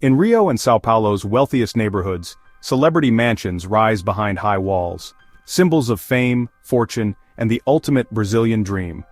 In Rio and Sao Paulo's wealthiest neighborhoods, celebrity mansions rise behind high walls, symbols of fame, fortune, and the ultimate Brazilian dream.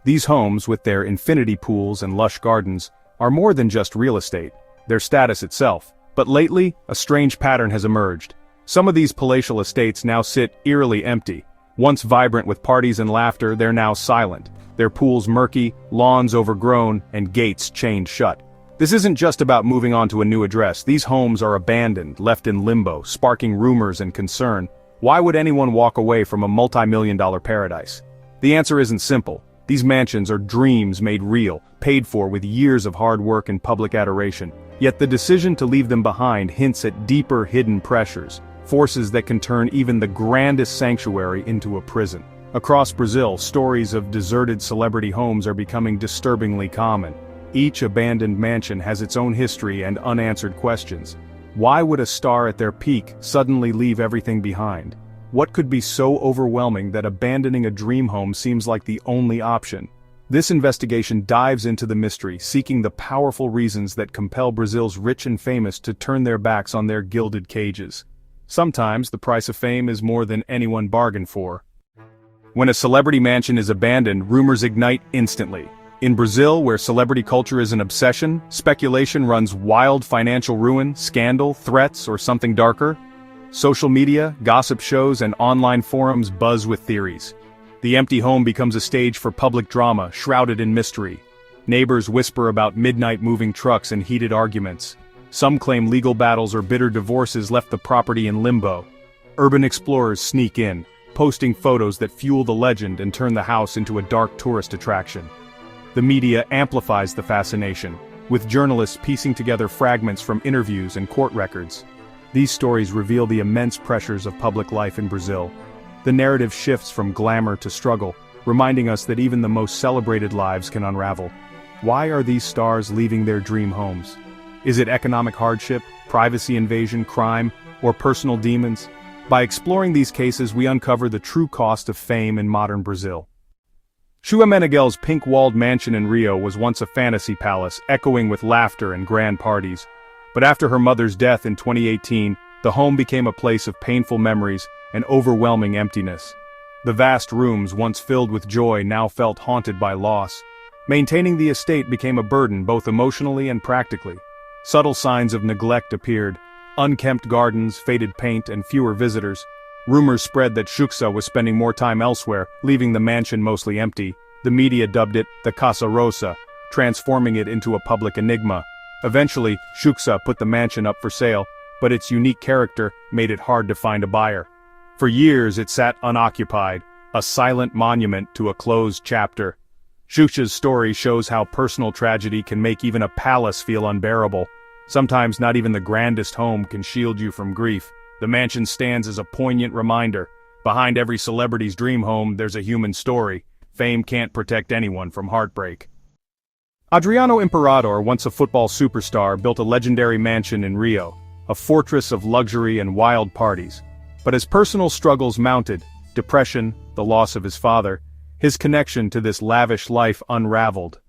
These homes, with their infinity pools and lush gardens, are more than just real estate, they're status itself. But lately, a strange pattern has emerged. Some of these palatial estates now sit eerily empty. Once vibrant with parties and laughter, they're now silent, their pools murky, lawns overgrown, and gates chained shut. This isn't just about moving on to a new address. These homes are abandoned, left in limbo, sparking rumors and concern. Why would anyone walk away from a multi-million-dollar paradise? The answer isn't simple. These mansions are dreams made real, paid for with years of hard work and public adoration. Yet the decision to leave them behind hints at deeper hidden pressures, forces that can turn even the grandest sanctuary into a prison. Across Brazil, stories of deserted celebrity homes are becoming disturbingly common. Each abandoned mansion has its own history and unanswered questions. Why would a star at their peak suddenly leave everything behind? What could be so overwhelming that abandoning a dream home seems like the only option? This investigation dives into the mystery, seeking the powerful reasons that compel Brazil's rich and famous to turn their backs on their gilded cages. Sometimes the price of fame is more than anyone bargained for. When a celebrity mansion is abandoned, rumors ignite instantly. In Brazil, where celebrity culture is an obsession, speculation runs wild. Financial ruin, scandal, threats, or something darker. Social media, gossip shows, and online forums buzz with theories. The empty home becomes a stage for public drama, shrouded in mystery. Neighbors whisper about midnight moving trucks and heated arguments. Some claim legal battles or bitter divorces left the property in limbo. Urban explorers sneak in, posting photos that fuel the legend and turn the house into a dark tourist attraction. The media amplifies the fascination, with journalists piecing together fragments from interviews and court records. These stories reveal the immense pressures of public life in Brazil. The narrative shifts from glamour to struggle, reminding us that even the most celebrated lives can unravel. Why are these stars leaving their dream homes? Is it economic hardship, privacy invasion, crime, or personal demons? By exploring these cases, we uncover the true cost of fame in modern Brazil. Xuxa Meneghel's pink-walled mansion in Rio was once a fantasy palace, echoing with laughter and grand parties. But after her mother's death in 2018, the home became a place of painful memories and overwhelming emptiness. The vast rooms, once filled with joy, now felt haunted by loss. Maintaining the estate became a burden both emotionally and practically. Subtle signs of neglect appeared: unkempt gardens, faded paint, and fewer visitors. Rumors spread that Xuxa was spending more time elsewhere, leaving the mansion mostly empty. The media dubbed it the Casa Rosa, transforming it into a public enigma. Eventually, Xuxa put the mansion up for sale, but its unique character made it hard to find a buyer. For years it sat unoccupied, a silent monument to a closed chapter. Xuxa's story shows how personal tragedy can make even a palace feel unbearable. Sometimes not even the grandest home can shield you from grief. The mansion stands as a poignant reminder. Behind every celebrity's dream home, there's a human story. Fame can't protect anyone from heartbreak. Adriano Imperador, once a football superstar, built a legendary mansion in Rio, a fortress of luxury and wild parties. But as personal struggles mounted, depression, the loss of his father, his connection to this lavish life unraveled.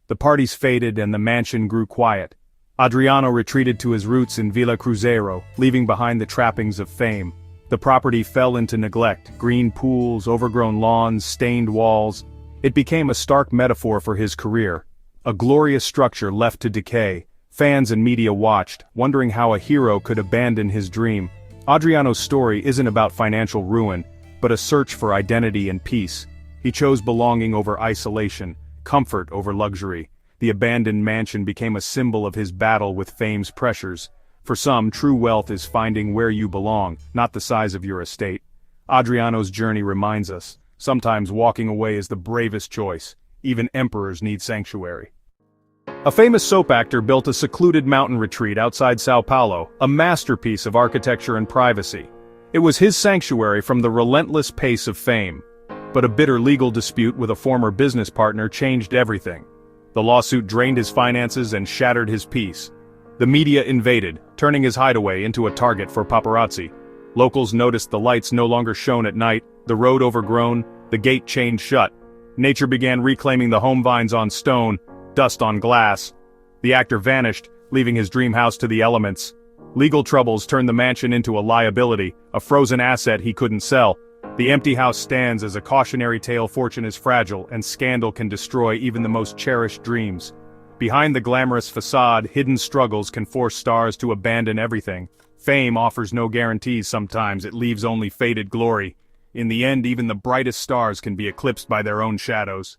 The parties faded and the mansion grew quiet. Adriano retreated to his roots in Vila Cruzeiro, leaving behind the trappings of fame. The property fell into neglect: green pools, overgrown lawns, stained walls. It became a stark metaphor for his career. A glorious structure left to decay. Fans and media watched, wondering how a hero could abandon his dream. Adriano's story isn't about financial ruin, but a search for identity and peace. He chose belonging over isolation, comfort over luxury. The abandoned mansion became a symbol of his battle with fame's pressures. For some, true wealth is finding where you belong, not the size of your estate. Adriano's journey reminds us, sometimes walking away is the bravest choice. Even emperors need sanctuary. A famous soap actor built a secluded mountain retreat outside Sao Paulo, a masterpiece of architecture and privacy. It was his sanctuary from the relentless pace of fame. But a bitter legal dispute with a former business partner changed everything. The lawsuit drained his finances and shattered his peace. The media invaded, turning his hideaway into a target for paparazzi. Locals noticed the lights no longer shone at night, the road overgrown, the gate chained shut. Nature began reclaiming the home: vines on stone, dust on glass. The actor vanished, leaving his dream house to the elements. Legal troubles turned the mansion into a liability, a frozen asset he couldn't sell. The empty house stands as a cautionary tale. Fortune is fragile, and scandal can destroy even the most cherished dreams. Behind the glamorous facade, hidden struggles can force stars to abandon everything. Fame offers no guarantees. Sometimes it leaves only faded glory. In the end, even the brightest stars can be eclipsed by their own shadows.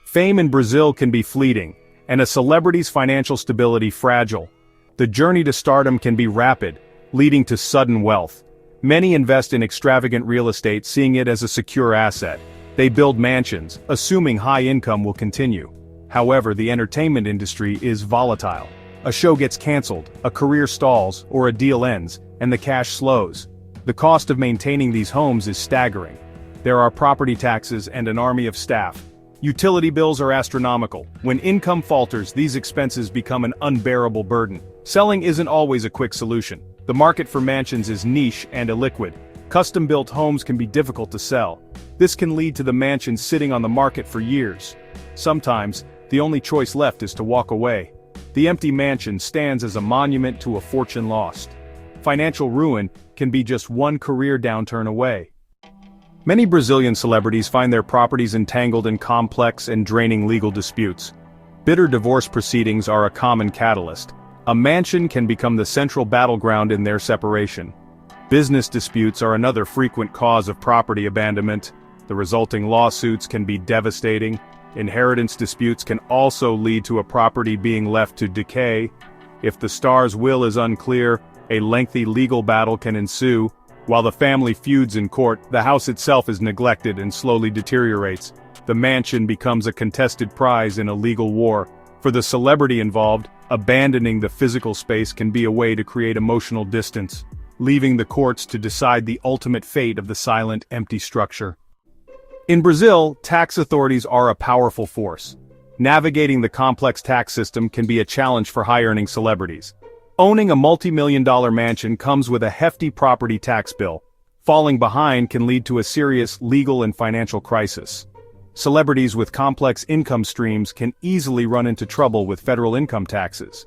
Fame in Brazil can be fleeting, and a celebrity's financial stability fragile. The journey to stardom can be rapid, leading to sudden wealth. Many invest in extravagant real estate, seeing it as a secure asset. They build mansions, assuming high income will continue. However, the entertainment industry is volatile. A show gets canceled, a career stalls, or a deal ends, and the cash slows. The cost of maintaining these homes is staggering. There are property taxes and an army of staff. Utility bills are astronomical. When income falters, these expenses become an unbearable burden. Selling isn't always a quick solution. The market for mansions is niche and illiquid. Custom-built homes can be difficult to sell. This can lead to the mansion sitting on the market for years. Sometimes, the only choice left is to walk away. The empty mansion stands as a monument to a fortune lost. Financial ruin can be just one career downturn away. Many Brazilian celebrities find their properties entangled in complex and draining legal disputes. Bitter divorce proceedings are a common catalyst. A mansion can become the central battleground in their separation. Business disputes are another frequent cause of property abandonment. The resulting lawsuits can be devastating. Inheritance disputes can also lead to a property being left to decay. If the star's will is unclear, a lengthy legal battle can ensue. While the family feuds in court, the house itself is neglected and slowly deteriorates. The mansion becomes a contested prize in a legal war. For the celebrity involved, abandoning the physical space can be a way to create emotional distance, leaving the courts to decide the ultimate fate of the silent, empty structure. In Brazil, tax authorities are a powerful force. Navigating the complex tax system can be a challenge for high-earning celebrities. Owning a multi-million-dollar mansion comes with a hefty property tax bill. Falling behind can lead to a serious legal and financial crisis. Celebrities with complex income streams can easily run into trouble with federal income taxes.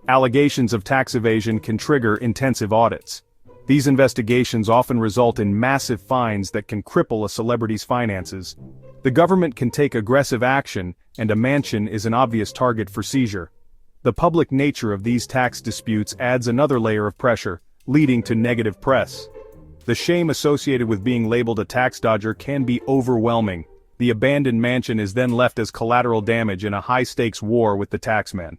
Allegations of tax evasion can trigger intensive audits. These investigations often result in massive fines that can cripple a celebrity's finances. The government can take aggressive action, and a mansion is an obvious target for seizure. The public nature of these tax disputes adds another layer of pressure, leading to negative press. The shame associated with being labeled a tax dodger can be overwhelming. The abandoned mansion is then left as collateral damage in a high-stakes war with the taxman.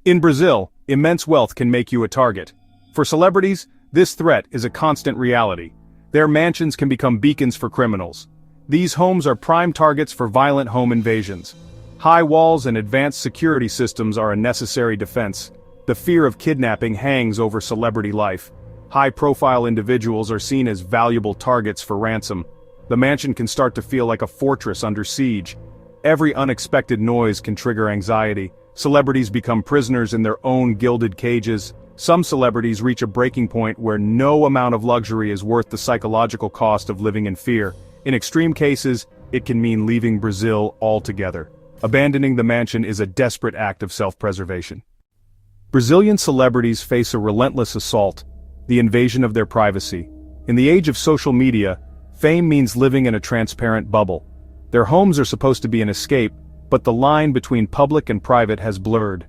In Brazil, immense wealth can make you a target. For celebrities, this threat is a constant reality. Their mansions can become beacons for criminals. These homes are prime targets for violent home invasions. High walls and advanced security systems are a necessary defense. The fear of kidnapping hangs over celebrity life. High-profile individuals are seen as valuable targets for ransom. The mansion can start to feel like a fortress under siege. Every unexpected noise can trigger anxiety. Celebrities become prisoners in their own gilded cages. Some celebrities reach a breaking point where no amount of luxury is worth the psychological cost of living in fear. In extreme cases, it can mean leaving Brazil altogether. Abandoning the mansion is a desperate act of self-preservation. Brazilian celebrities face a relentless assault, the invasion of their privacy. In the age of social media, fame means living in a transparent bubble. Their homes are supposed to be an escape, but the line between public and private has blurred.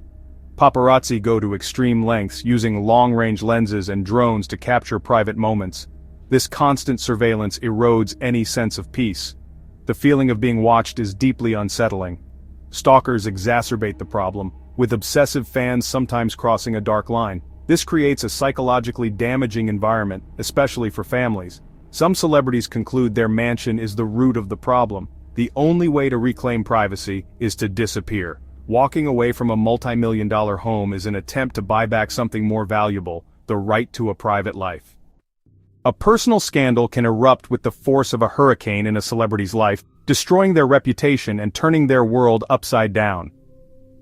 Paparazzi go to extreme lengths, using long-range lenses and drones to capture private moments. This constant surveillance erodes any sense of peace. The feeling of being watched is deeply unsettling. Stalkers exacerbate the problem, with obsessive fans sometimes crossing a dark line. This creates a psychologically damaging environment, especially for families. Some celebrities conclude their mansion is the root of the problem. The only way to reclaim privacy is to disappear. Walking away from a multi-million-dollar home is an attempt to buy back something more valuable, the right to a private life. A personal scandal can erupt with the force of a hurricane in a celebrity's life, destroying their reputation and turning their world upside down.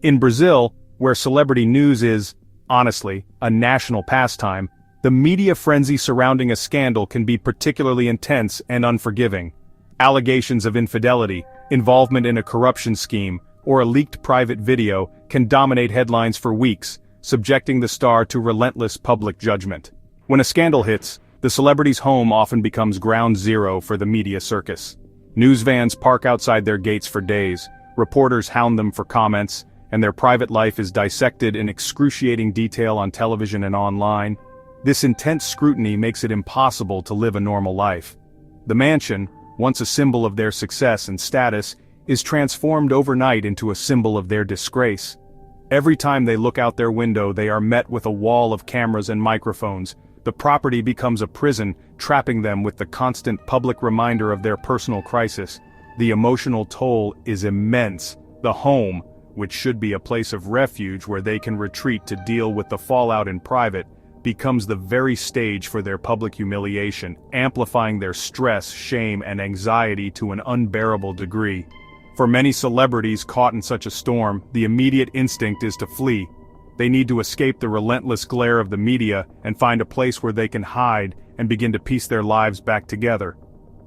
In Brazil, where celebrity news is, honestly, a national pastime, the media frenzy surrounding a scandal can be particularly intense and unforgiving. Allegations of infidelity, involvement in a corruption scheme, or a leaked private video can dominate headlines for weeks, subjecting the star to relentless public judgment. When a scandal hits, the celebrity's home often becomes ground zero for the media circus. News vans park outside their gates for days, reporters hound them for comments, and their private life is dissected in excruciating detail on television and online. This intense scrutiny makes it impossible to live a normal life. The mansion, once a symbol of their success and status, is transformed overnight into a symbol of their disgrace. Every time they look out their window, they are met with a wall of cameras and microphones. The property becomes a prison, trapping them with the constant public reminder of their personal crisis. The emotional toll is immense. The home, which should be a place of refuge where they can retreat to deal with the fallout in private, becomes the very stage for their public humiliation, amplifying their stress, shame, and anxiety to an unbearable degree. For many celebrities caught in such a storm, the immediate instinct is to flee. They need to escape the relentless glare of the media and find a place where they can hide and begin to piece their lives back together.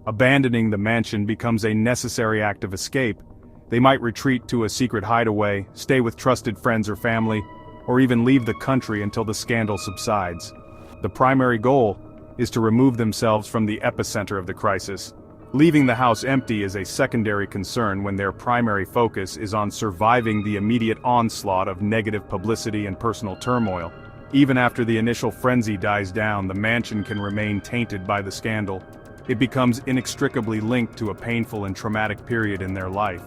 Abandoning the mansion becomes a necessary act of escape. They might retreat to a secret hideaway, stay with trusted friends or family, or even leave the country until the scandal subsides. The primary goal is to remove themselves from the epicenter of the crisis. Leaving the house empty is a secondary concern when their primary focus is on surviving the immediate onslaught of negative publicity and personal turmoil. Even after the initial frenzy dies down, the mansion can remain tainted by the scandal. It becomes inextricably linked to a painful and traumatic period in their life.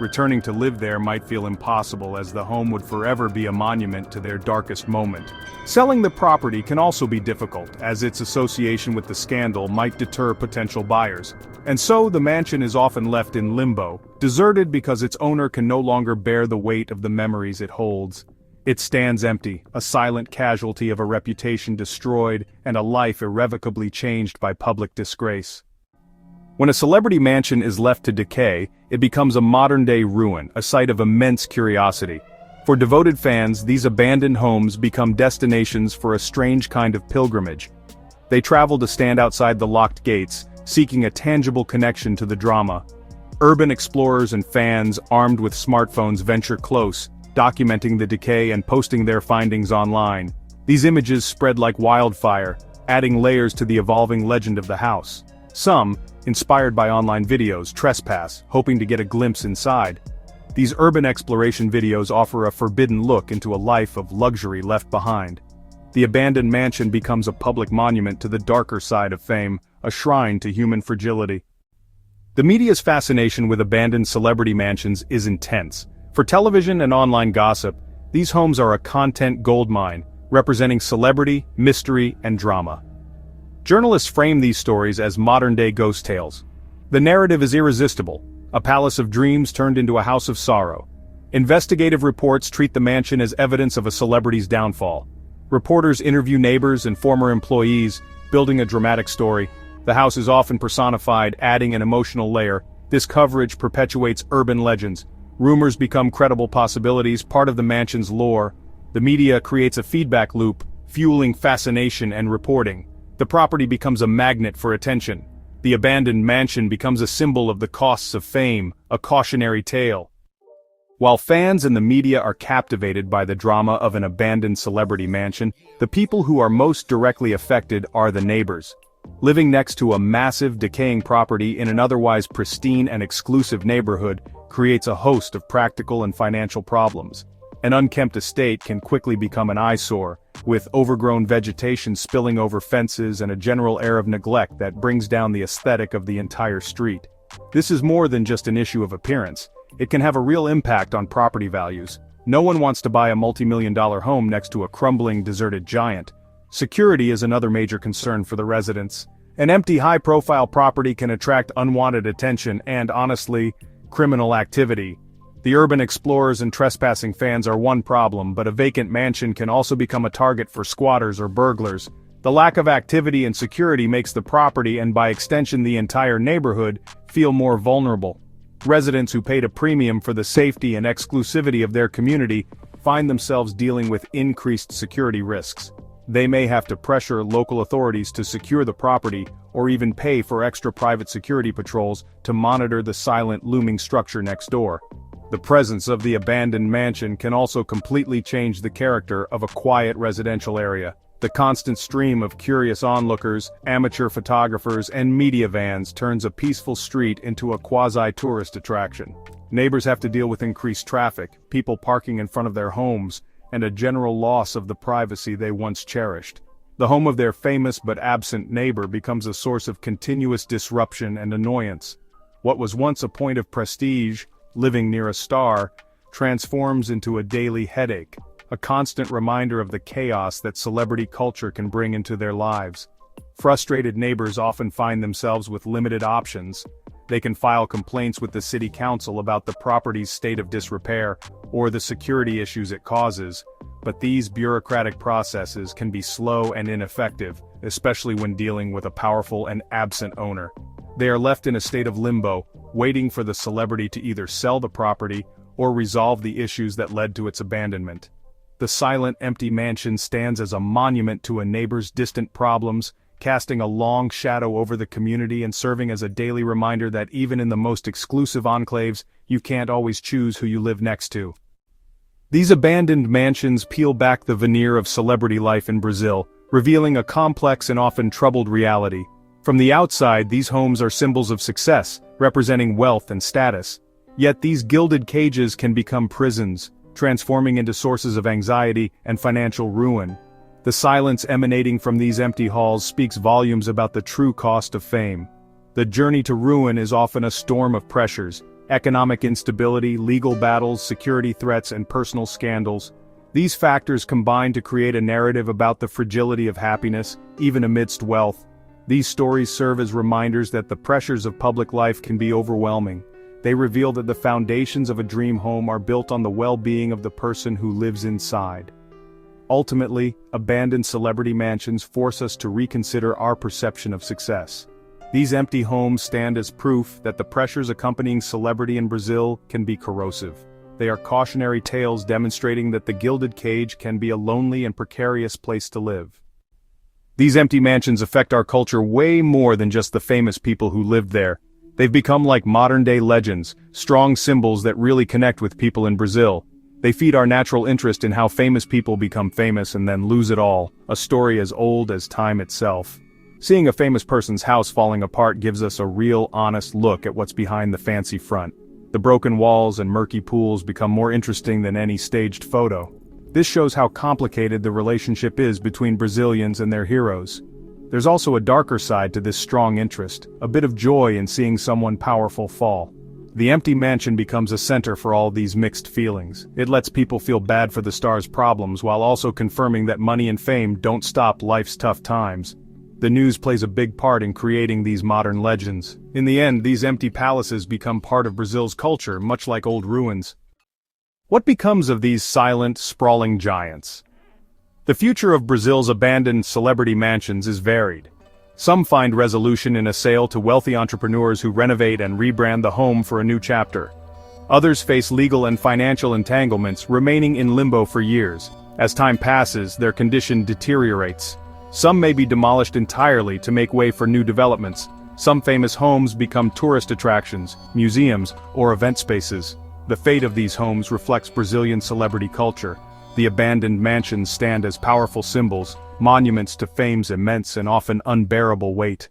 Returning to live there might feel impossible, as the home would forever be a monument to their darkest moment. Selling the property can also be difficult, as its association with the scandal might deter potential buyers. And so the mansion is often left in limbo, deserted because its owner can no longer bear the weight of the memories it holds. It stands empty, a silent casualty of a reputation destroyed and a life irrevocably changed by public disgrace. When a celebrity mansion is left to decay, it becomes a modern-day ruin, a site of immense curiosity. For devoted fans, these abandoned homes become destinations for a strange kind of pilgrimage. They travel to stand outside the locked gates, seeking a tangible connection to the drama. Urban explorers and fans, armed with smartphones, venture close, documenting the decay and posting their findings online. These images spread like wildfire, adding layers to the evolving legend of the house. Some, inspired by online videos, trespass, hoping to get a glimpse inside. These urban exploration videos offer a forbidden look into a life of luxury left behind. The abandoned mansion becomes a public monument to the darker side of fame, a shrine to human fragility. The media's fascination with abandoned celebrity mansions is intense. For television and online gossip, these homes are a content goldmine, representing celebrity, mystery, and drama. Journalists frame these stories as modern-day ghost tales. The narrative is irresistible, a palace of dreams turned into a house of sorrow. Investigative reports treat the mansion as evidence of a celebrity's downfall. Reporters interview neighbors and former employees, building a dramatic story. The house is often personified, adding an emotional layer. This coverage perpetuates urban legends. Rumors become credible possibilities, part of the mansion's lore. The media creates a feedback loop, fueling fascination and reporting. The property becomes a magnet for attention. The abandoned mansion becomes a symbol of the costs of fame, a cautionary tale. While fans and the media are captivated by the drama of an abandoned celebrity mansion, the people who are most directly affected are the neighbors. Living next to a massive, decaying property in an otherwise pristine and exclusive neighborhood creates a host of practical and financial problems. An unkempt estate can quickly become an eyesore, with overgrown vegetation spilling over fences and a general air of neglect that brings down the aesthetic of the entire street. This is more than just an issue of appearance. It can have a real impact on property values. No one wants to buy a multi-million-dollar home next to a crumbling, deserted giant. Security is another major concern for the residents. An empty, high-profile property can attract unwanted attention and, honestly, criminal activity. The urban explorers and trespassing fans are one problem, but a vacant mansion can also become a target for squatters or burglars. The lack of activity and security makes the property, and by extension the entire neighborhood, feel more vulnerable. Residents who paid a premium for the safety and exclusivity of their community find themselves dealing with increased security risks. They may have to pressure local authorities to secure the property, or even pay for extra private security patrols to monitor the silent, looming structure next door. The presence of the abandoned mansion can also completely change the character of a quiet residential area. The constant stream of curious onlookers, amateur photographers, and media vans turns a peaceful street into a quasi-tourist attraction. Neighbors have to deal with increased traffic, people parking in front of their homes, and a general loss of the privacy they once cherished. The home of their famous but absent neighbor becomes a source of continuous disruption and annoyance. What was once a point of prestige, living near a star, transforms into a daily headache, a constant reminder of the chaos that celebrity culture can bring into their lives. Frustrated neighbors often find themselves with limited options. They can file complaints with the city council about the property's state of disrepair or the security issues it causes, but these bureaucratic processes can be slow and ineffective, especially when dealing with a powerful and absent owner. They are left in a state of limbo, waiting for the celebrity to either sell the property or resolve the issues that led to its abandonment. The silent, empty mansion stands as a monument to a neighbor's distant problems, casting a long shadow over the community and serving as a daily reminder that even in the most exclusive enclaves, you can't always choose who you live next to. These abandoned mansions peel back the veneer of celebrity life in Brazil, revealing a complex and often troubled reality. From the outside, these homes are symbols of success, representing wealth and status. Yet these gilded cages can become prisons, transforming into sources of anxiety and financial ruin. The silence emanating from these empty halls speaks volumes about the true cost of fame. The journey to ruin is often a storm of pressures: economic instability, legal battles, security threats, and personal scandals. These factors combine to create a narrative about the fragility of happiness, even amidst wealth. These stories serve as reminders that the pressures of public life can be overwhelming. They reveal that the foundations of a dream home are built on the well-being of the person who lives inside. Ultimately, abandoned celebrity mansions force us to reconsider our perception of success. These empty homes stand as proof that the pressures accompanying celebrity in Brazil can be corrosive. They are cautionary tales demonstrating that the gilded cage can be a lonely and precarious place to live. These empty mansions affect our culture way more than just the famous people who lived there. They've become like modern-day legends, strong symbols that really connect with people in Brazil. They feed our natural interest in how famous people become famous and then lose it all, a story as old as time itself. Seeing a famous person's house falling apart gives us a real, honest look at what's behind the fancy front. The broken walls and murky pools become more interesting than any staged photo. This shows how complicated the relationship is between Brazilians and their heroes. There's also a darker side to this strong interest, a bit of joy in seeing someone powerful fall. The empty mansion becomes a center for all these mixed feelings. It lets people feel bad for the star's problems while also confirming that money and fame don't stop life's tough times. The news plays a big part in creating these modern legends. In the end, these empty palaces become part of Brazil's culture, much like old ruins. What becomes of these silent, sprawling giants? The future of Brazil's abandoned celebrity mansions is varied. Some find resolution in a sale to wealthy entrepreneurs who renovate and rebrand the home for a new chapter. Others face legal and financial entanglements, remaining in limbo for years. As time passes, their condition deteriorates. Some may be demolished entirely to make way for new developments. Some famous homes become tourist attractions, museums, or event spaces. The fate of these homes reflects Brazilian celebrity culture. The abandoned mansions stand as powerful symbols, monuments to fame's immense and often unbearable weight.